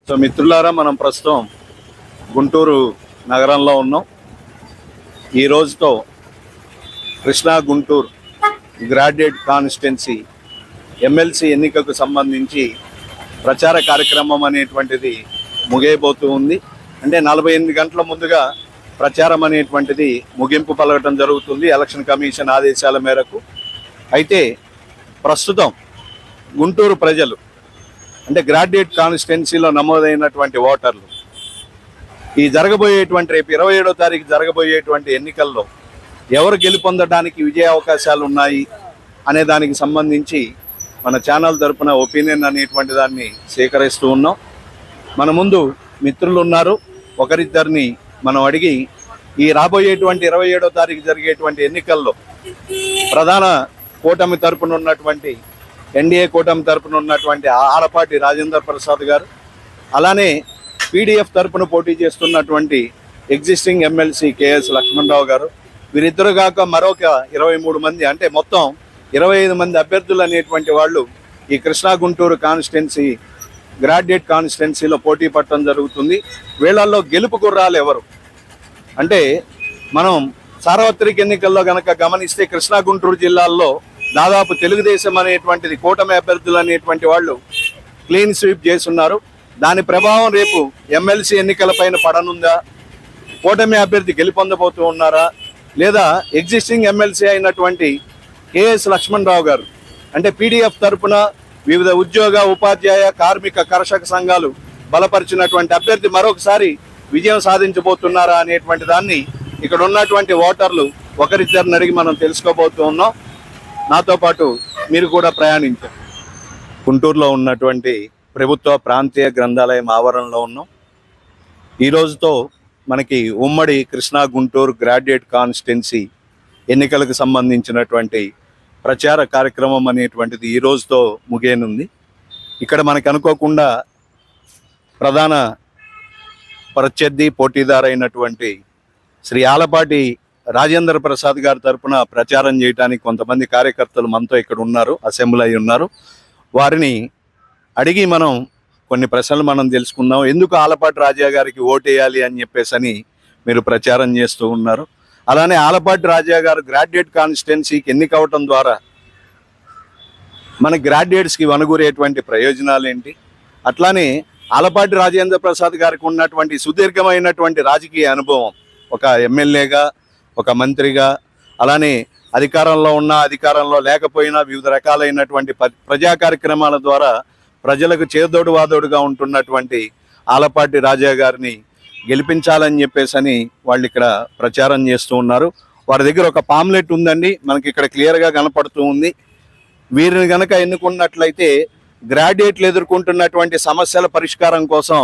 So మిత్రులారా, మనం ప్రస్తుతం గుంటూరు నగరంలో ఉన్నాం. ఈ రోజుతో Krishna Guntur graduate constituency MLC ఎన్నికకు సంబంధించి ప్రచార కార్యక్రమం అనేటువంటిది ముగియబోతూ ఉంది. అంటే 48 గంటల ముందుగా ప్రచారం అనేటువంటిది ముగింపు పలకటం జరుగుతుంది ఎలక్షన్ కమిషన్ ఆదేశాల మేరకు. అయితే ప్రస్తుతం గుంటూరు ప్రజలు, అంటే గ్రాడ్యుయేట్ కాన్స్టిట్యున్సీలో నమోదైనటువంటి ఓటర్లు ఈ జరగబోయేటువంటి రేపు 27వ తారీఖు జరగబోయేటువంటి ఎన్నికల్లో ఎవరు గెలుపొందడానికి విజయ అవకాశాలు ఉన్నాయి అనే దానికి సంబంధించి మన ఛానల్ తరపున ఒపీనియన్ అనేటువంటి దాన్ని సేకరిస్తూ ఉన్నాం. మన ముందు మిత్రులు ఉన్నారు, ఒకరిద్దరిని మనం అడిగి ఈ రాబోయేటువంటి 27వ తారీఖు జరిగేటువంటి ఎన్నికల్లో ప్రధాన కూటమి తరపున ఉన్నటువంటి ఎన్డీఏ కూటమి తరపున ఉన్నటువంటి ఆలపాటి రాజేంద్ర ప్రసాద్ గారు, అలానే పీడీఎఫ్ తరపున పోటీ చేస్తున్నటువంటి ఎగ్జిస్టింగ్ ఎమ్మెల్సీ కేఎస్ లక్ష్మణరావు గారు, వీరిద్దరు కాక మరొక 23 మంది, అంటే మొత్తం 25 మంది అభ్యర్థులు అనేటువంటి వాళ్ళు ఈ కృష్ణా గుంటూరు కాన్స్టిట్యున్సీ గ్రాడ్యుయేట్ కాన్స్టిట్యున్సీలో పోటీ పడటం జరుగుతుంది. వీళ్ళల్లో గెలుపు గుర్రాలు ఎవరు అంటే, మనం సార్వత్రిక ఎన్నికల్లో కనుక గమనిస్తే కృష్ణా గుంటూరు జిల్లాల్లో దాదాపు తెలుగుదేశం అనేటువంటిది కూటమి అభ్యర్థులు అనేటువంటి వాళ్ళు క్లీన్ స్వీప్ చేస్తున్నారు. దాని ప్రభావం రేపు ఎమ్మెల్సీ ఎన్నికలపైన పడనుందా, కూటమి అభ్యర్థి గెలుపొందబోతూ ఉన్నారా, లేదా ఎగ్జిస్టింగ్ ఎమ్మెల్సీ అయినటువంటి కేఎస్ లక్ష్మణరావు గారు, అంటే పీడీఎఫ్ తరపున వివిధ ఉద్యోగ ఉపాధ్యాయ కార్మిక కర్షక సంఘాలు బలపరిచినటువంటి అభ్యర్థి మరొకసారి విజయం సాధించబోతున్నారా అనేటువంటి దాన్ని ఇక్కడ ఉన్నటువంటి ఓటర్లు ఒకరిద్దరిని అడిగి మనం తెలుసుకోబోతూ ఉన్నాం. నాతో పాటు మీరు కూడా ప్రయాణించారు. గుంటూరులో ఉన్నటువంటి ప్రభుత్వ ప్రాంతీయ గ్రంథాలయం ఆవరణలో ఉన్నాం. ఈ రోజుతో మనకి ఉమ్మడి కృష్ణా గుంటూరు గ్రాడ్యుయేట్ కాన్స్టిట్యున్సీ ఎన్నికలకు సంబంధించినటువంటి ప్రచార కార్యక్రమం అనేటువంటిది ఈ రోజుతో ముగియనుంది. ఇక్కడ మనకు అనుకోకుండా ప్రధాన ప్రత్యర్థి పోటీదారైనటువంటి శ్రీ ఆలపాటి రాజేంద్ర ప్రసాద్ గారి తరపున ప్రచారం చేయడానికి కొంతమంది కార్యకర్తలు మనతో ఇక్కడ ఉన్నారు, అసెంబ్లీ అయి ఉన్నారు. వారిని అడిగి మనం కొన్ని ప్రశ్నలు మనం తెలుసుకుందాం. ఎందుకు ఆలపాటి రాజా గారికి ఓటేయాలి అని చెప్పేసి మీరు ప్రచారం చేస్తూ ఉన్నారు. అలానే ఆలపాటి రాజా గారు గ్రాడ్యుయేట్ కాన్స్టిట్యున్సీకి ఎన్నికవటం ద్వారా మన గ్రాడ్యుయేట్స్కి వనగూరేటువంటి ప్రయోజనాలు ఏంటి, అట్లానే ఆలపాటి రాజేంద్ర ప్రసాద్ గారికి ఉన్నటువంటి సుదీర్ఘమైనటువంటి రాజకీయ అనుభవం, ఒక ఎమ్మెల్యేగా, ఒక మంత్రిగా, అలానే అధికారంలో ఉన్న అధికారంలో లేకపోయినా వివిధ రకాలైనటువంటి ప్రజా కార్యక్రమాల ద్వారా ప్రజలకు చేదోడు వాదోడుగా ఉంటున్నటువంటి ఆలపాటి రాజా గారిని గెలిపించాలని చెప్పేసి వాళ్ళు ఇక్కడ ప్రచారం చేస్తూ ఉన్నారు. వారి దగ్గర ఒక పాంప్లెట్ ఉందండి, మనకి ఇక్కడ క్లియర్గా కనపడుతూ ఉంది. వీరిని కనుక ఎన్నుకున్నట్లయితే గ్రాడ్యుయేట్లు ఎదుర్కొంటున్నటువంటి సమస్యల పరిష్కారం కోసం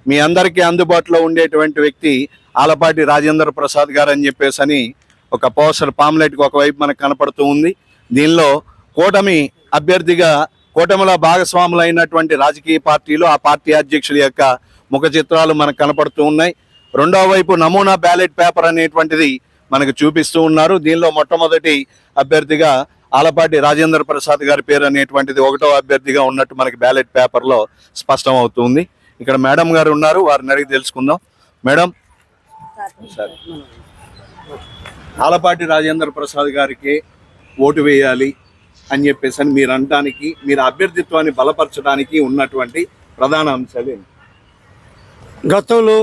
మీ అందరికీ అందుబాటులో ఉండేటువంటి వ్యక్తి ఆలపాటి రాజేంద్ర ప్రసాద్ గారు అని చెప్పేసి ఒక పోస్టర్ పాంప్లెట్కి ఒకవైపు మనకు కనపడుతూ ఉంది. దీనిలో కూటమి అభ్యర్థిగా కూటమిలో భాగస్వాములు అయినటువంటి రాజకీయ పార్టీలు, ఆ పార్టీ అధ్యక్షుల యొక్క ముఖ చిత్రాలు మనకు కనపడుతూ ఉన్నాయి. రెండో వైపు నమూనా బ్యాలెట్ పేపర్ అనేటువంటిది మనకు చూపిస్తూ ఉన్నారు. దీనిలో మొట్టమొదటి అభ్యర్థిగా ఆలపాటి రాజేంద్ర ప్రసాద్ గారి పేరు అనేటువంటిది 1వ అభ్యర్థిగా ఉన్నట్టు మనకి బ్యాలెట్ పేపర్లో స్పష్టం అవుతుంది. ఇక్కడ మేడం గారు ఉన్నారు, వారిని అడిగి తెలుసుకుందాం. మేడం, ఆలపాటి రాజేంద్ర ప్రసాద్ గారికి ఓటు వేయాలి అని చెప్పేసి మీరు అనడానికి, మీరు అభ్యర్థిత్వాన్ని బలపరచడానికి ఉన్నటువంటి ప్రధాన అంశాలు ఏంటి? గతంలో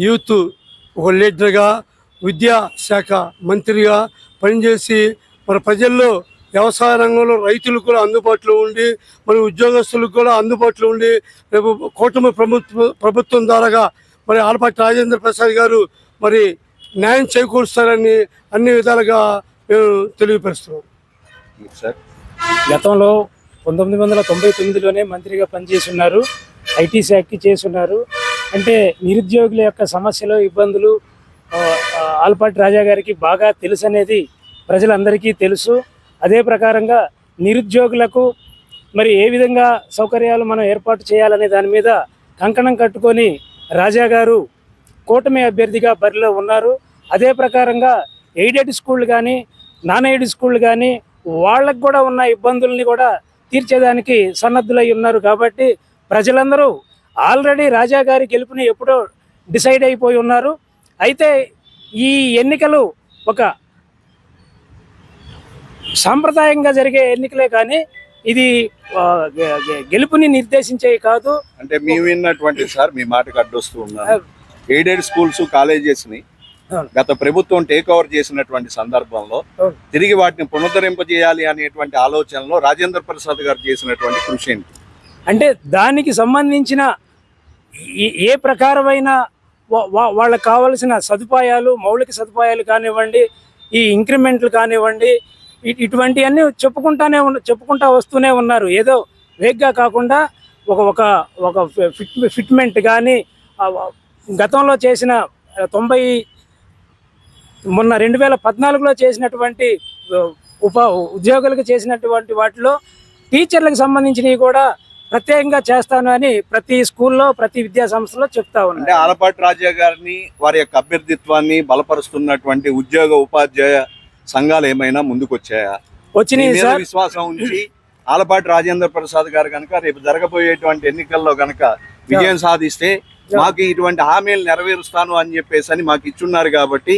యూత్ ఒక లీడర్గా, విద్యా శాఖ మంత్రిగా పనిచేసి మన ప్రజల్లో వ్యవసాయ రంగంలో రైతులకు కూడా అందుబాటులో ఉండి, మరి ఉద్యోగస్తులకు కూడా అందుబాటులో ఉండి, రేపు కూటమి ప్రభుత్వం ద్వారాగా మరి ఆలపాటి రాజేంద్ర ప్రసాద్ గారు మరి న్యాయం చేకూరుస్తారని అన్ని విధాలుగా మేము తెలియపరుస్తున్నాం. సార్, గతంలో 1999లోనే మంత్రిగా పనిచేసి ఉన్నారు, ఐటీ శాఖకి చేసి ఉన్నారు. అంటే నిరుద్యోగుల యొక్క సమస్యలు, ఇబ్బందులు ఆలపాటి రాజా గారికి బాగా తెలుసు అనేది ప్రజలందరికీ తెలుసు. అదే ప్రకారంగా నిరుద్యోగులకు మరి ఏ విధంగా సౌకర్యాలు మనం ఏర్పాటు చేయాలనే దాని మీద కంకణం కట్టుకొని రాజా గారు కూటమి అభ్యర్థిగా బరిలో ఉన్నారు. అదే ప్రకారంగా ఎయిడెడ్ స్కూళ్ళు కానీ, నాన్ ఎయిడెడ్ స్కూళ్ళు కానీ వాళ్ళకు కూడా ఉన్న ఇబ్బందుల్ని కూడా తీర్చేదానికి సన్నద్ధులై ఉన్నారు. కాబట్టి ప్రజలందరూ ఆల్రెడీ రాజా గారి గెలుపుని ఎప్పుడో డిసైడ్ అయిపోయి ఉన్నారు. అయితే ఈ ఎన్నికలు ఒక సాంప్రదాయంగా జరిగే ఎన్నికలే కానీ ఇది గెలుపుని నిర్దేశించేవి కాదు. అంటే మేము విన్నటువంటి సార్, మీ మాటకు అడ్డొస్తూ ఉన్నాను, ఎయిడెడ్ స్కూల్స్ కాలేజెస్ ని గత ప్రభుత్వం టేక్ ఓవర్ చేసినటువంటి సందర్భంలో తిరిగి వాటిని పునరుద్ధరింపజేయాలి అనేటువంటి ఆలోచనలో రాజేంద్ర ప్రసాద్ గారు చేసినటువంటి కృషి ఏంటి? అంటే దానికి సంబంధించిన ఏ ప్రకారమైన వాళ్ళకి కావలసిన సదుపాయాలు, మౌలిక సదుపాయాలు కానివ్వండి, ఈ ఇంక్రిమెంట్లు కానివ్వండి, ఇటువంటివన్నీ చెప్పుకుంటా వస్తూనే ఉన్నారు. ఏదో వేగ్గా కాకుండా ఒక ఫిట్మెంట్ కానీ గతంలో చేసిన 2014లో చేసినటువంటి ఉద్యోగులకు చేసినటువంటి వాటిలో టీచర్లకు సంబంధించినవి కూడా ప్రత్యేకంగా చేస్తాను అని ప్రతి స్కూల్లో, ప్రతి విద్యా సంస్థలో చెప్తా ఉన్నారు. అంటే ఆలపాటి రాజా గారిని, వారి యొక్క అభ్యర్థిత్వాన్ని బలపరుస్తున్నటువంటి ఉద్యోగ ఉపాధ్యాయ సంఘాలు ఏమైనా ముందుకు వచ్చాయా? వచ్చినాయి సార్. విశ్వాసం ఉంచి ఆలపాటి రాజేంద్ర ప్రసాద్ గారు కనుక రేపు జరగబోయేటువంటి ఎన్నికల్లో కనుక విజయం సాధిస్తే మాకు ఇటువంటి హామీలు నెరవేరుస్తాను అని చెప్పేసి మాకు ఇచ్చున్నారు కాబట్టి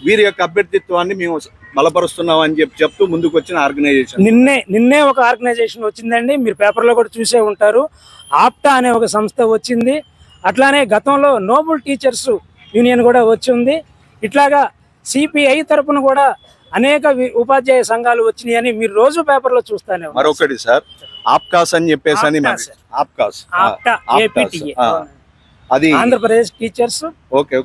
వీరి యొక్క అభ్యర్థిత్వాన్ని మేము బలపరుస్తున్నాం అని చెప్తూ ముందుకు వచ్చిన ఆర్గనైజేషన్. నిన్నే ఒక ఆర్గనైజేషన్ వచ్చిందండి, మీరు పేపర్లో కూడా చూసే ఉంటారు. ఆప్టా అనే ఒక సంస్థ వచ్చింది. అట్లానే గతంలో నోబుల్ టీచర్స్ యూనియన్ కూడా వచ్చింది. ఇట్లాగా సిపిఐ తరపున కూడా అనేక ఉపాధ్యాయ సంఘాలు వచ్చినాయి అని మీరు రోజు పేపర్లో చూస్తానే. మరొకటి సార్, ఆప్కాస్ అని చెప్పేసి అది ఆంధ్రప్రదేశ్ టీచర్స్. ఓకే,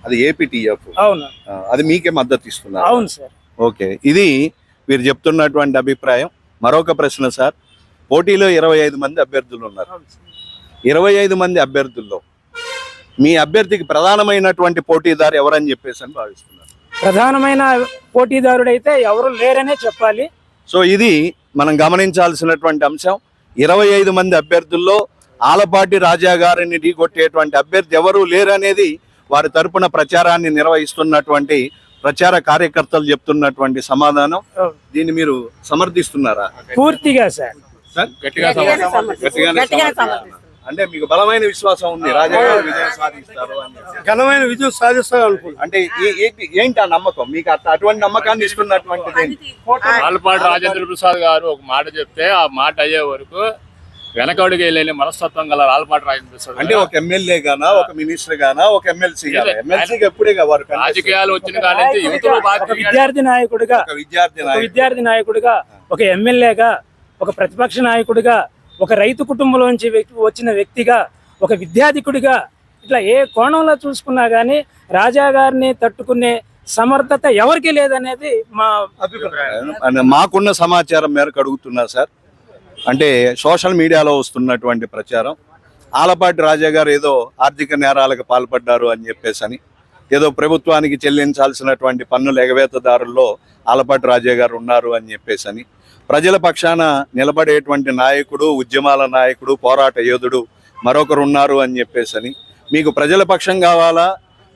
అది ఏపీటీఎఫ్. అవును, అది మీకే మద్దతు ఇస్తున్నారు? అవును సార్. ఓకే, ఇది మీరు చెప్తున్నటువంటి అభిప్రాయం. మరొక ప్రశ్న సార్, పోటీలో 25 మంది అభ్యర్థులు ఉన్నారు. 25 మంది అభ్యర్థుల్లో మీ అభ్యర్థికి ప్రధానమైనటువంటి పోటీదారు ఎవరని చెప్పేసి అని భావిస్తున్నారు? ప్రధానమైన పోటీదారుడైతే ఎవరు లేరనే చెప్పాలి. సో ఇది మనం గమనించాల్సినటువంటి అంశం. 25 మంది అభ్యర్థుల్లో ఆలపాటి రాజా గారిని ఢీకొట్టేటువంటి అభ్యర్థి ఎవరూ లేరనేది వారి తరపున ప్రచారాన్ని నిర్వహిస్తున్నటువంటి ప్రచార కార్యకర్తలు చెప్తున్నటువంటి సమాధానం. దీన్ని మీరు సమర్థిస్తున్నారా? పూర్తిగా సార్. అంటే మీకు బలమైన విశ్వాసం ఉంది రాజా గారు విజయం సాధిస్తారు అని? ఘనమైన విజయం సాధిస్తారు అనుకుంటున్నాను. అంటే ఏంటి ఆ నమ్మకం మీకు? అటువంటి నమ్మకాన్ని ఇస్తున్నటువంటిది ఆలపాటి రాజేంద్ర ప్రసాద్ గారు ఒక మాట చెప్తే ఆ మాట అయ్యే వరకు వెనకడుగు వెళ్ళే మనస్తత్వం గల ఆలపాటి రాజేంద్ర ప్రసాద్. అంటే ఒక ఎమ్మెల్యే గానా, ఒక మినిస్టర్ గానా, ఒక ఎమ్మెల్సీ గానా? ఎమ్మెల్సీకి ఎప్పుడే వారు రాజకీయాలు వచ్చిన కానీ విద్యార్థి నాయకుడిగా, ఒక ఎమ్మెల్యేగా, ఒక ప్రతిపక్ష నాయకుడిగా, ఒక రైతు కుటుంబంలోంచి వచ్చిన వ్యక్తిగా, ఒక విద్యాధికుడిగా, ఇట్లా ఏ కోణంలో చూసుకున్నా కానీ రాజా గారిని తట్టుకునే సమర్థత ఎవరికి లేదనేది మా అభిప్రాయం. మాకున్న సమాచారం మేరకు అడుగుతున్నా సార్. అంటే సోషల్ మీడియాలో వస్తున్నటువంటి ప్రచారం ఆలపాటి రాజా గారు ఏదో ఆర్థిక నేరాలకు పాల్పడ్డారు అని చెప్పేసి, ఏదో ప్రభుత్వానికి చెల్లించాల్సినటువంటి పన్నుల ఎగవేతదారుల్లో ఆలపాటి రాజా గారు ఉన్నారు అని చెప్పేసి, ప్రజల పక్షాన నిలబడేటువంటి నాయకుడు, ఉద్యమాల నాయకుడు, పోరాట యోధుడు మరొకరు ఉన్నారు అని చెప్పేసి, మీకు ప్రజల పక్షం కావాలా,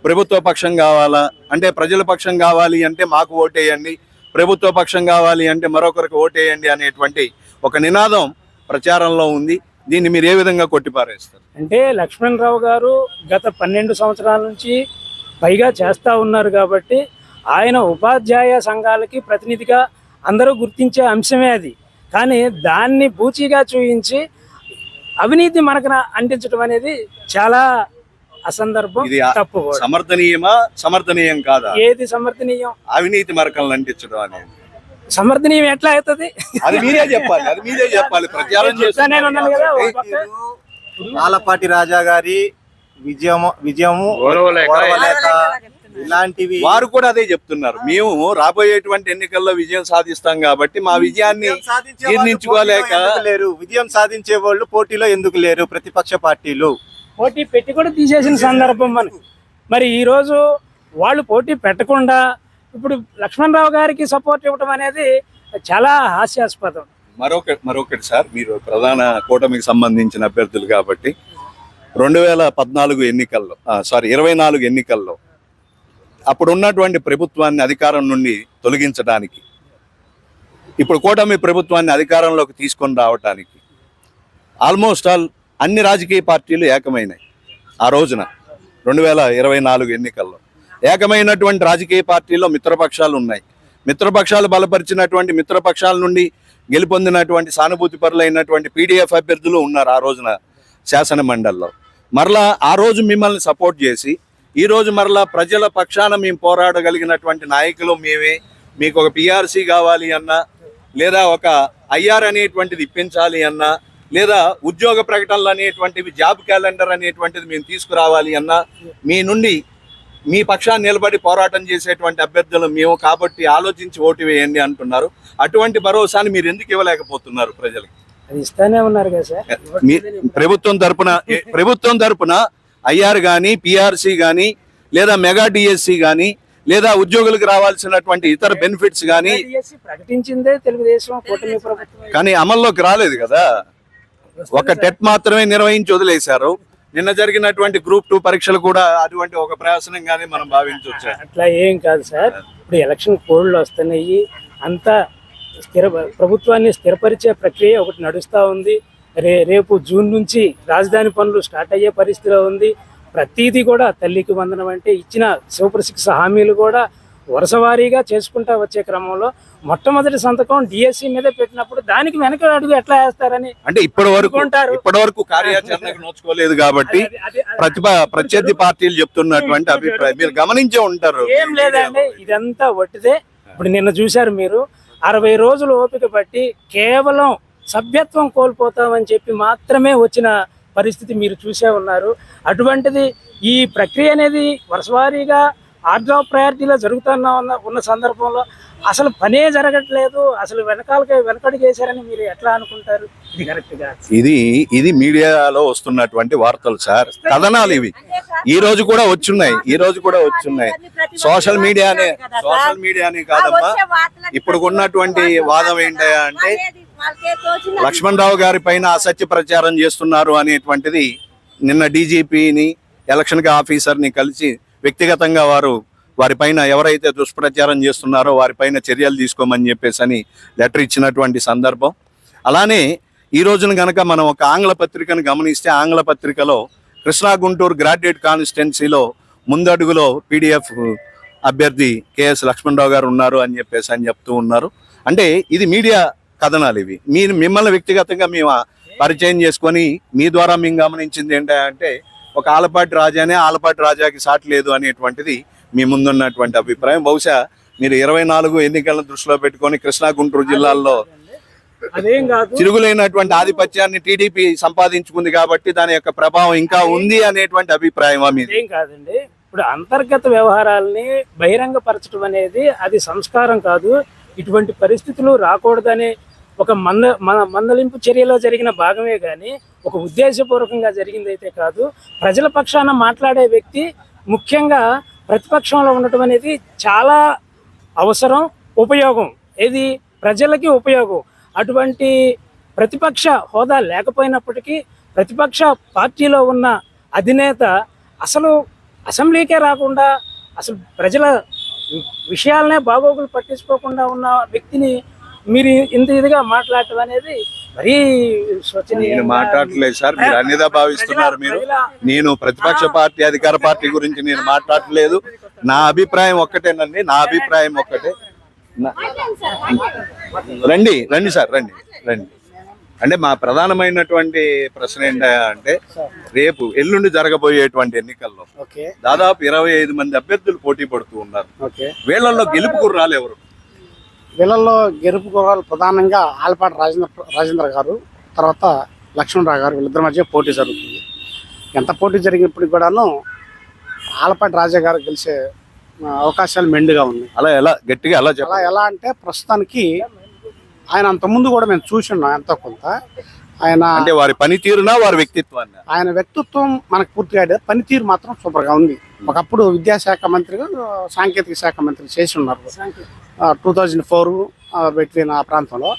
ప్రభుత్వ పక్షం కావాలా? అంటే ప్రజల పక్షం కావాలి అంటే మాకు ఓటేయండి, ప్రభుత్వ పక్షం కావాలి అంటే మరొకరికి ఓటేయండి అనేటువంటి ఒక నినాదం ప్రచారంలో ఉంది. దీన్ని మీరు ఏ విధంగా కొట్టిపారేస్తారు? అంటే లక్ష్మణరావు గారు గత 12 సంవత్సరాల నుంచి పైగా చేస్తూ ఉన్నారు కాబట్టి ఆయన ఉపాధ్యాయ సంఘాలకి ప్రతినిధిగా అందరూ గుర్తించే అంశమే అది. కానీ దాన్ని బూచిగా చూయించి అవినీతి మనకు అంటించడం అనేది చాలా అసందర్భం, తప్పు. సమర్థనీయమా, సమర్థనీయం కాదా? ఏది సమర్థనీయం? అవినీతి మరకలను అంటించడం అనేది సమర్థనీయం ఎట్లా అవుతుంది? అది మీరే చెప్పాలి. ప్రచారం ఆలపాటి రాజా గారి విజయము ఇలాంటివి వారు కూడా అదే చెప్తున్నారు. మేము రాబోయేటువంటి ఎన్నికల్లో విజయం సాధిస్తాం కాబట్టి మా విజయాన్ని జీర్ణించుకోలేక లేరు. విజయం సాధించే వాళ్ళు పోటీలో ఎందుకు లేరు? ప్రతిపక్ష పార్టీలు పోటీ పెట్టి కూడా తీసేసిన సందర్భం మరి ఈ రోజు వాళ్ళు పోటీ పెట్టకుండా ఇప్పుడు లక్ష్మణరావు గారికి సపోర్ట్ ఇవ్వడం అనేది చాలా హాస్యాస్పదం. మరొకటి సార్, మీరు ప్రధాన కూటమికి సంబంధించిన అభ్యర్థులు కాబట్టి 2014 ఎన్నికల్లో 24 ఎన్నికల్లో అప్పుడు ఉన్నటువంటి ప్రభుత్వాన్ని అధికారం నుండి తొలగించడానికి, ఇప్పుడు కూటమి ప్రభుత్వాన్ని అధికారంలోకి తీసుకొని రావడానికి ఆల్మోస్ట్ ఆల్ అన్ని రాజకీయ పార్టీలు ఏకమైనాయి ఆ రోజున 2024 ఎన్నికల్లో. ఏకమైనటువంటి రాజకీయ పార్టీల్లో మిత్రపక్షాలు ఉన్నాయి. మిత్రపక్షాలు బలపరిచినటువంటి మిత్రపక్షాల నుండి గెలుపొందినటువంటి సానుభూతి పరులైనటువంటి పీడీఎఫ్ అభ్యర్థులు ఉన్నారు ఆ రోజున శాసన మండలిలో. మరలా ఆ రోజు మిమ్మల్ని సపోర్ట్ చేసి ఈ రోజు మరలా ప్రజల పక్షాన మేము పోరాడగలిగినటువంటి నాయకులు మేమే. మీకు ఒక పిఆర్సీ కావాలి అన్నా, లేదా ఒక ఐఆర్ అనేటువంటిది ఇప్పించాలి అన్నా, లేదా ఉద్యోగ ప్రకటనలు అనేటువంటివి, జాబ్ క్యాలెండర్ అనేటువంటిది మేము తీసుకురావాలి అన్నా, మీ నుండి మీ పక్షాన్ని నిలబడి పోరాటం చేసేటువంటి అభ్యర్థులు మేము కాబట్టి ఆలోచించి ఓటు వేయండి అంటున్నారు. అటువంటి భరోసాని మీరు ఎందుకు ఇవ్వలేకపోతున్నారు ప్రజలకు? అది ఇస్తానే ఉన్నారు కదా సార్. ప్రభుత్వం తరపున ఐఆర్ కానీ, పిఆర్సీ కానీ, లేదా మెగా డిఎస్సి కానీ, లేదా ఉద్యోగులకు రావాల్సినటువంటి ఇతర బెనిఫిట్స్ కానీ ప్రకటించిందే తెలుగుదేశం కూటమి ప్రభుత్వం, కానీ అమల్లోకి రాలేదు కదా. ఒక టెట్ మాత్రమే నిర్వహించి వదిలేశారు. నిన్న జరిగినటువంటి గ్రూప్ 2 పరీక్షలు కూడా అటువంటి ఒక ప్రయాసనంగానే మనం భావించవచ్చు. అట్లా ఏం కాదు సార్. ఇప్పుడు ఎలక్షన్ కోడ్లు వస్తున్నాయి, అంతా ప్రభుత్వాన్ని స్థిరపరిచే ప్రక్రియ ఒకటి నడుస్తూ ఉంది. రేపు జూన్ నుంచి రాజధాని పనులు స్టార్ట్ అయ్యే పరిస్థితిలో ఉంది. ప్రతిదీ కూడా తల్లికి వందనం అంటే ఇచ్చిన శివప్రశిక్ష హామీలు కూడా వరుసవారీగా చేసుకుంటా వచ్చే క్రమంలో మొట్టమొదటి సంతకం డిఎస్సి మీద పెట్టినప్పుడు దానికి వెనక అడుగు ఎట్లా వేస్తారని అంటే ఇప్పటి వరకు కార్యాచరణకు నోచుకోలేదు కాబట్టి ప్రత్యర్థి పార్టీలు చెప్తున్నటువంటి అభిప్రాయం మీరు గమనించే ఉంటారు. ఏం లేదండి, ఇదంతా వట్టిదే. ఇప్పుడు నిన్న చూశారు మీరు, 60 రోజులు ఓపిక పట్టి కేవలం సభ్యత్వం కోల్పోతామని చెప్పి మాత్రమే వచ్చిన పరిస్థితి మీరు చూసే ఉన్నారు. అటువంటిది ఈ ప్రక్రియ అనేది వరుసవారీగా ఆర్డర్ ఆఫ్ ప్రయారిటీలో ఉన్న సందర్భంలో అసలు పనే జరగట్లేదు. అసలు వెనకడుగు వేశారని మీరు ఎట్లా అనుకుంటారు? ఇది కరెక్ట్ గా ఇది మీడియాలో వస్తున్నటువంటి వార్తలు సార్, కథనాలు ఇవి. ఈ రోజు కూడా వచ్చున్నాయి. సోషల్ మీడియానే కాదమ్మా. ఇప్పుడు ఉన్నటువంటి వాదం ఏంటంటే అంటే లక్ష్మణ్ రావు గారి పైన అసత్య ప్రచారం చేస్తున్నారు అనేటువంటిది నిన్న డీజీపీని, ఎలక్షన్ ఆఫీసర్ని కలిసి వ్యక్తిగతంగా వారి పైన ఎవరైతే దుష్ప్రచారం చేస్తున్నారో వారి పైన చర్యలు తీసుకోమని చెప్పేసి అని లెటర్ ఇచ్చినటువంటి సందర్భం. అలానే ఈ రోజున కనుక మనం ఒక ఆంగ్ల పత్రికను గమనిస్తే, ఆంగ్ల పత్రికలో కృష్ణా గుంటూరు గ్రాడ్యుయేట్ కాన్స్టిట్యున్సీలో ముందడుగులో పీడీఎఫ్ అభ్యర్థి కేఎస్ లక్ష్మణరావు గారు ఉన్నారు అని చెప్తూ ఉన్నారు. అంటే ఇది మీడియా కథనాలు ఇవి. మిమ్మల్ని వ్యక్తిగతంగా మేము పరిచయం చేసుకొని మీ ద్వారా మేము గమనించింది ఏంటంటే ఒక ఆలపాటి రాజాకి సాటి లేదు అనేటువంటిది మీ ముందున్నటువంటి అభిప్రాయం. బహుశా మీరు 24 ఎన్నికలను దృష్టిలో పెట్టుకొని కృష్ణా గుంటూరు జిల్లాల్లో తిరుగులేనటువంటి ఆధిపత్యాన్ని టీడీపీ సంపాదించుకుంది కాబట్టి దాని యొక్క ప్రభావం ఇంకా ఉంది అనేటువంటి అభిప్రాయం మీది? ఏం కాదండి, ఇప్పుడు అంతర్గత వ్యవహారాలని బహిరంగపరచడం అనేది అది సంస్కారం కాదు. ఇటువంటి పరిస్థితులు రాకూడదనే ఒక మందలింపు చర్యలో జరిగిన భాగమే కానీ ఒక ఉద్దేశపూర్వకంగా జరిగింది అయితే కాదు. ప్రజల పక్షాన మాట్లాడే వ్యక్తి ముఖ్యంగా ప్రతిపక్షంలో ఉండటం అనేది చాలా అవసరం, ఉపయోగం. ఇది ప్రజలకి ఉపయోగం. అటువంటి ప్రతిపక్ష హోదా లేకపోయినప్పటికీ ప్రతిపక్ష పార్టీలో ఉన్న అధినేత అసలు అసెంబ్లీకే రాకుండా అసలు ప్రజల విషయాలనే బాగోగులు పట్టించుకోకుండా ఉన్న వ్యక్తిని మీరు ఇంత ఇదిగా మాట్లాడటం అనేది మరీ నేను మాట్లాడలేదు సార్, మీరు అన్నిదా భావిస్తున్నారు. నేను ప్రతిపక్ష పార్టీ, అధికార పార్టీ గురించి నేను మాట్లాడలేదు. నా అభిప్రాయం ఒక్కటేనండి, రండి సార్, రండి. అంటే మా ప్రధానమైనటువంటి ప్రశ్న ఏంటంటే రేపు ఎల్లుండి జరగబోయేటువంటి ఎన్నికల్లో దాదాపు 25 మంది అభ్యర్థులు పోటీ పడుతూ ఉన్నారు. వీళ్ళల్లో గెలుపు గుర్రాలు ఎవరు? వీళ్ళల్లో గెలుపు గుర్రాలు ప్రధానంగా ఆలపాటి రాజేంద్ర గారు, తర్వాత లక్ష్మణరావు గారు, వీళ్ళిద్దరి మధ్య పోటీ జరుగుతుంది. ఎంత పోటీ జరిగినప్పటికీ కూడాను ఆలపాటి రాజా గారు గెలిచే అవకాశాలు మెండుగా ఉన్నాయి. ఎలా అంటే ప్రస్తుతానికి ఆయన అంతకుముందు కూడా మేము చూసిన్నాం ఎంతో కొంత. ఆయన అంటే వారి పనితీరునా వారి వ్యక్తిత్వాన్ని? ఆయన వ్యక్తిత్వం మనకు పూర్తిగా, పనితీరు మాత్రం సూపర్గా ఉంది. ఒకప్పుడు విద్యాశాఖ మంత్రిగా, సాంకేతిక శాఖ మంత్రి చేసి ఉన్నారు 2004 బిట్వీన్ ఆ ప్రాంతంలో.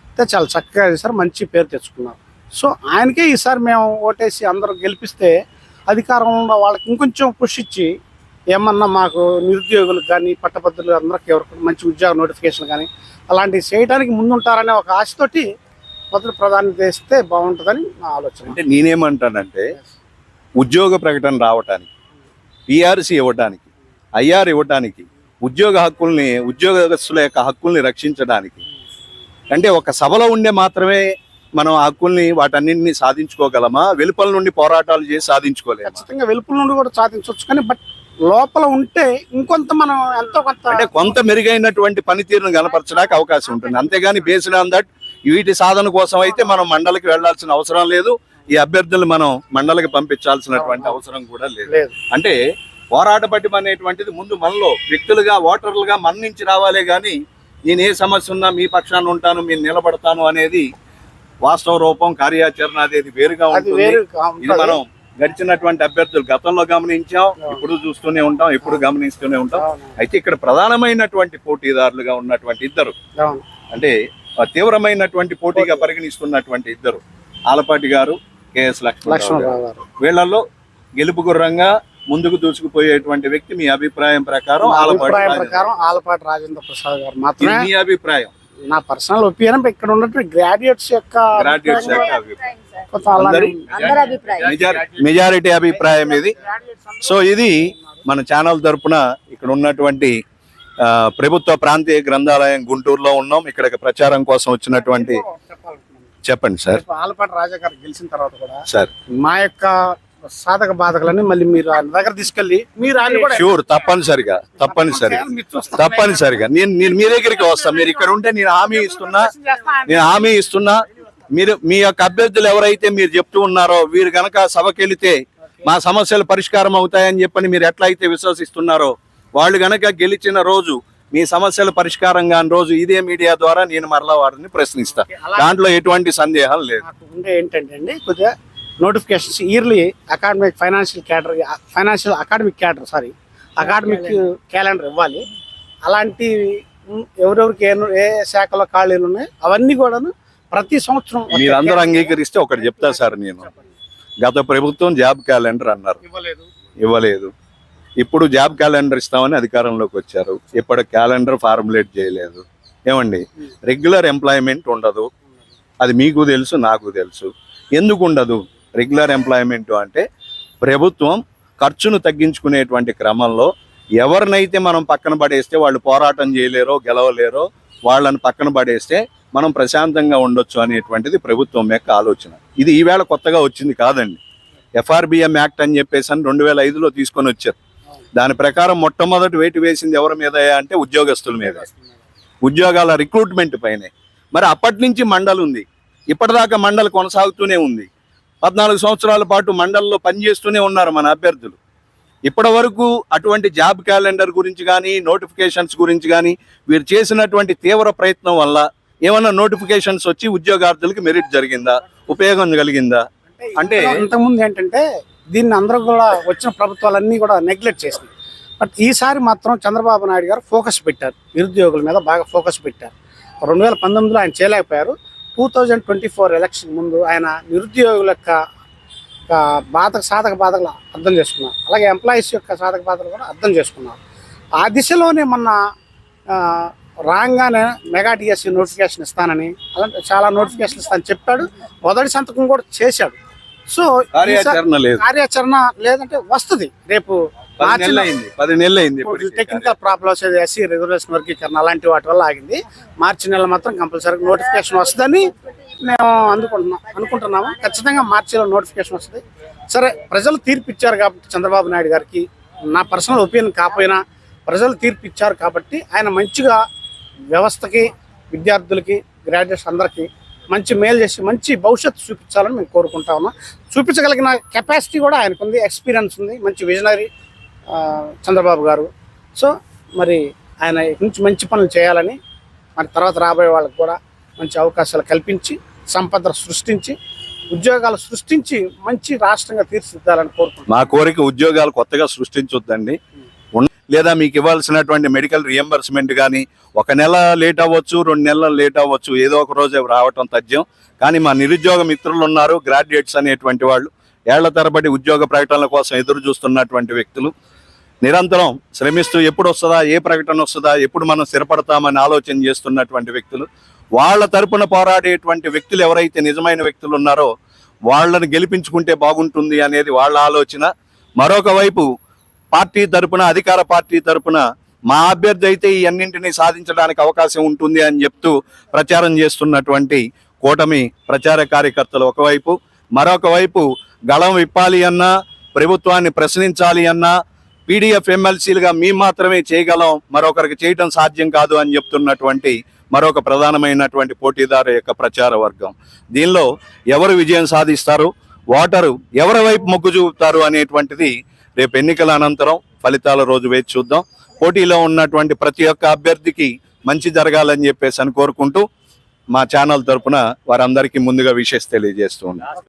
అయితే చాలా చక్కగా చేశారు, మంచి పేరు తెచ్చుకున్నారు. సో ఆయనకే ఈసారి మేము ఓటేసి అందరూ గెలిపిస్తే అధికారంలో వాళ్ళకి ఇంకొంచెం పుష్ ఇచ్చి ఏమన్నా మాకు నిరుద్యోగులకు కానీ పట్టభద్రులు అందరికి ఎవరికి మంచి ఉద్యోగ నోటిఫికేషన్ కానీ అలాంటివి చేయడానికి ముందుంటారనే ఒక ఆశతోటి మొదటి ప్రాధాన్యత ఇస్తే బాగుంటుందని నా ఆలోచన. అంటే నేనేమంటానంటే ఉద్యోగ ప్రకటన రావటానికి, పిఆర్సీ ఇవ్వటానికి, ఐఆర్ ఇవ్వటానికి, ఉద్యోగ హక్కుల్ని, ఉద్యోగస్తుల యొక్క హక్కుల్ని రక్షించడానికి, అంటే ఒక సభలో ఉండే మాత్రమే మనం హక్కుల్ని వాటన్నింటినీ సాధించుకోగలమా? వెలుపల నుండి పోరాటాలు చేసి సాధించుకోలేమా? ఖచ్చితంగా వెలుపుల నుండి కూడా సాధించవచ్చు, కానీ బట్ లోపల ఉంటే ఇంకొంత మనం ఎంతో కొంత అంటే కొంత మెరుగైనటువంటి పనితీరును కనపరచడానికి అవకాశం ఉంటుంది. అంతేగాని బేస్డ్ ఆన్ దట్ వీటి సాధన కోసం అయితే మనం మండలికి వెళ్లాల్సిన అవసరం లేదు. ఈ అభ్యర్థులు మనం మండలికి పంపించాల్సినటువంటి అవసరం కూడా లేదు. అంటే పోరాట పటిమ అనేటువంటిది ముందు మనలో వ్యక్తులుగా, ఓటర్లుగా మన నుంచి రావాలే గాని నేను ఏ సమస్య ఉన్నా మీ పక్షాన ఉంటాను, మీరు నిలబడతాను అనేది వాస్తవ రూపం, కార్యాచరణ అనేది వేరుగా ఉంటుంది. ఇది మనం గడిచినటువంటి అభ్యర్థులు గతంలో గమనించాం, ఇప్పుడు చూస్తూనే ఉంటాం, ఎప్పుడు గమనిస్తూనే ఉంటాం. అయితే ఇక్కడ ప్రధానమైనటువంటి పోటీదారులుగా ఉన్నటువంటి ఇద్దరు, అంటే తీవ్రమైనటువంటి పోటీగా పరిగణిస్తున్నటువంటి ఇద్దరు, ఆలపాటి గారు, కెఎస్ లక్ష్మణరావు గారు. వీళ్ళల్లో గెలుపు గుర్రంగా ముందుకు దూసుకుపోయేటువంటి వ్యక్తి మీ అభిప్రాయం ప్రకారం ఆలపాటి రాజేంద్ర ప్రసాద్ గారు మాత్రమే. మీ అభిప్రాయం? నా పర్సనల్ ఒపీనియన్ ఇక్కడ ఉన్నటువంటి గ్రాడ్యుయేట్స్ యొక్క మెజారిటీ అభిప్రాయం ఇది. సో ఇది మన ఛానల్ తరపున ఇక్కడ ఉన్నటువంటి ప్రభుత్వ ప్రాంతీయ గ్రంథాలయం గుంటూరులో ఉన్నాం. ఇక్కడ ప్రచారం కోసం వచ్చినటువంటి చెప్పండి సార్. ఆలపాటి రాజా గారు గెలిచిన తర్వాత కూడా సార్ మా యొక్క సాధక బాధకులని మళ్ళీ మీరు ఆయన దగ్గర తీసుకెళ్ళి మీరు షూర్ తప్పనిసరిగా నేను మీ దగ్గరికి వస్తాను. మీరు ఇక్కడ ఉంటే నేను హామీ ఇస్తున్నా మీరు మీ యొక్క అభ్యర్థులు ఎవరైతే మీరు చెప్తూ ఉన్నారో వీరు గనక సభకి వెళితే మా సమస్యలు పరిష్కారం అవుతాయని చెప్పని మీరు ఎట్లయితే విశ్వసిస్తున్నారో, వాళ్ళు గనక గెలిచిన రోజు మీ సమస్యలు పరిష్కారం కాని రోజు ఇదే మీడియా ద్వారా నేను మరలా వారిని ప్రశ్నిస్తా. దాంట్లో ఎటువంటి సందేహాలు లేదు. ఏంటంటే అండి, కొద్దిగా notifications yearly academic academic calendar ఇవ్వాలి. అలాంటి ఎవరెవరికి ఏ శాఖలో ఖాళీలు ఉన్నాయి అవన్నీ కూడాను ప్రతి సంవత్సరం మీరందరూ అంగీకరిస్తే ఒకటి చెప్తా సార్. నేను గత ప్రభుత్వం జాబ్ క్యాలెండర్ అన్నారు, ఇవ్వలేదు. ఇప్పుడు జాబ్ క్యాలెండర్ ఇస్తామని అధికారంలోకి వచ్చారు, ఇప్పుడు క్యాలెండర్ ఫార్ములేట్ చేయలేదు. ఏమండి, రెగ్యులర్ ఎంప్లాయ్మెంట్ ఉండదు, అది మీకు తెలుసు, నాకు తెలుసు. ఎందుకు ఉండదు రెగ్యులర్ ఎంప్లాయ్మెంట్ అంటే, ప్రభుత్వం ఖర్చును తగ్గించుకునేటువంటి క్రమంలో ఎవరినైతే మనం పక్కన పడేస్తే వాళ్ళు పోరాటం చేయలేరో, గెలవలేరో వాళ్ళని పక్కన పడేస్తే మనం ప్రశాంతంగా ఉండొచ్చు అనేటువంటిది ప్రభుత్వం యొక్క ఆలోచన. ఇది ఈవేళ కొత్తగా వచ్చింది కాదండి. FRBM యాక్ట్ అని చెప్పేసి 2005లో తీసుకొని వచ్చారు. దాని ప్రకారం మొట్టమొదటి వేటు వేసింది ఎవరి మీద అంటే ఉద్యోగస్తుల మీద, ఉద్యోగాల రిక్రూట్మెంట్ పైనే. మరి అప్పటి నుంచి మండలి ఉంది, ఇప్పటిదాకా మండలి కొనసాగుతూనే ఉంది. 14 సంవత్సరాల పాటు మండలిలో పనిచేస్తూనే ఉన్నారు మన అభ్యర్థులు. ఇప్పటి వరకు అటువంటి జాబ్ క్యాలెండర్ గురించి కానీ, నోటిఫికేషన్స్ గురించి కానీ వీరు చేసినటువంటి తీవ్ర ప్రయత్నం వల్ల ఏమన్నా నోటిఫికేషన్స్ వచ్చి ఉద్యోగార్థులకి మెరిట్ జరిగిందా, ఉపయోగం కలిగిందా? అంటే ఇంతకుముందు ఏంటంటే దీన్ని అందరూ కూడా వచ్చిన ప్రభుత్వాలన్నీ కూడా నెగ్లెక్ట్ చేసినాయి. బట్ ఈసారి మాత్రం చంద్రబాబు నాయుడు గారు ఫోకస్ పెట్టారు, నిరుద్యోగుల మీద బాగా ఫోకస్ పెట్టారు. 2019లో ఆయన చేయలేకపోయారు. 2024 ఎలక్షన్ ముందు ఆయన నిరుద్యోగుల యొక్క సాధక బాధలు అర్థం చేసుకున్నారు, అలాగే ఎంప్లాయీస్ యొక్క సాధక బాధలు కూడా అర్థం చేసుకున్నారు. ఆ దిశలోనే మొన్న రాగానే మెగా డిఎస్సి నోటిఫికేషన్ ఇస్తానని, అలాంటి చాలా నోటిఫికేషన్ ఇస్తానని చెప్పాడు. మొదటి సంతకం కూడా చేశాడు. సో కార్యాచరణ లేదంటే వస్తుంది. రేపు 10 నెలలు అయింది. టెక్నికల్ ప్రాబ్లమ్స్, ఎస్సీ రిజర్వేషన్ వర్గీకరణ అలాంటి వాటి వల్ల ఆగింది. మార్చి నెల మాత్రం కంపల్సరీ నోటిఫికేషన్ వస్తుందని మేము అనుకుంటున్నాము. ఖచ్చితంగా మార్చిలో నోటిఫికేషన్ వస్తుంది. సరే, ప్రజలు తీర్పు ఇచ్చారు కాబట్టి చంద్రబాబు నాయుడు గారికి, నా పర్సనల్ ఒపీనియన్ కాకపోయినా ప్రజలు తీర్పు ఇచ్చారు కాబట్టి ఆయన మంచిగా వ్యవస్థకి, విద్యార్థులకి, గ్రాడ్యుయేట్స్ అందరికీ మంచి మేలు చేసి మంచి భవిష్యత్తు చూపించాలని మేము కోరుకుంటా ఉన్నాం. చూపించగలిగిన కెపాసిటీ కూడా ఆయనకు ఉంది, ఎక్స్పీరియన్స్ ఉంది, మంచి విజనరీ చంద్రబాబు గారు. సో మరి ఆయన నుంచి మంచి పనులు చేయాలని, మరి తర్వాత రాబోయే వాళ్ళకి కూడా మంచి అవకాశాలు కల్పించి, సంపద సృష్టించి, ఉద్యోగాలు సృష్టించి మంచి రాష్ట్రంగా తీర్చిదిద్దాలని కోరుకుంటున్నాం. మా కోరిక ఉద్యోగాలు కొత్తగా సృష్టించొద్దండి. లేదా మీకు ఇవ్వాల్సినటువంటి మెడికల్ రియంబర్స్మెంట్ కానీ 1 నెల లేట్ అవ్వచ్చు, 2 నెలలు లేట్ అవ్వచ్చు, ఏదో ఒక రోజు రావటం తథ్యం. కానీ మా నిరుద్యోగ మిత్రులు ఉన్నారు, గ్రాడ్యుయేట్స్ అనేటువంటి వాళ్ళు, ఏళ్ల తరబడి ఉద్యోగ ప్రకటనల కోసం ఎదురు చూస్తున్నటువంటి వ్యక్తులు, నిరంతరం శ్రమిస్తూ ఎప్పుడు వస్తుందా, ఏ ప్రకటన వస్తుందా, ఎప్పుడు మనం స్థిరపడతామని ఆలోచన చేస్తున్నటువంటి వ్యక్తులు, వాళ్ళ తరపున పోరాడేటువంటి వ్యక్తులు ఎవరైతే నిజమైన వ్యక్తులు ఉన్నారో వాళ్ళని గెలిపించుకుంటే బాగుంటుంది అనేది వాళ్ళ ఆలోచన. మరొక వైపు పార్టీ తరపున, అధికార పార్టీ తరపున మా అభ్యర్థి అయితే ఈ అన్నింటినీ సాధించడానికి అవకాశం ఉంటుంది అని చెప్తూ ప్రచారం చేస్తున్నటువంటి కూటమి ప్రచార కార్యకర్తలు ఒకవైపు, మరొక వైపు గళం విప్పాలి అన్నా, ప్రభుత్వాన్ని ప్రశ్నించాలి అన్నా పీడీఎఫ్ ఎమ్మెల్సీలుగా మేము మాత్రమే చేయగలం, మరొకరికి చేయటం సాధ్యం కాదు అని చెప్తున్నటువంటి మరొక ప్రధానమైనటువంటి పోటీదారు యొక్క ప్రచార వర్గం. దీనిలో ఎవరు విజయం సాధిస్తారు, ఓటరు ఎవరి వైపు మొగ్గు చూపుతారు అనేటువంటిది రేపు ఎన్నికల అనంతరం ఫలితాల రోజు వేచి చూద్దాం. పోటీలో ఉన్నటువంటి ప్రతి ఒక్క అభ్యర్థికి మంచి జరగాలని చెప్పేసి అని కోరుకుంటూ మా ఛానల్ తరపున వారందరికీ ముందుగా విషెస్ తెలియజేస్తూ ఉన్నాం.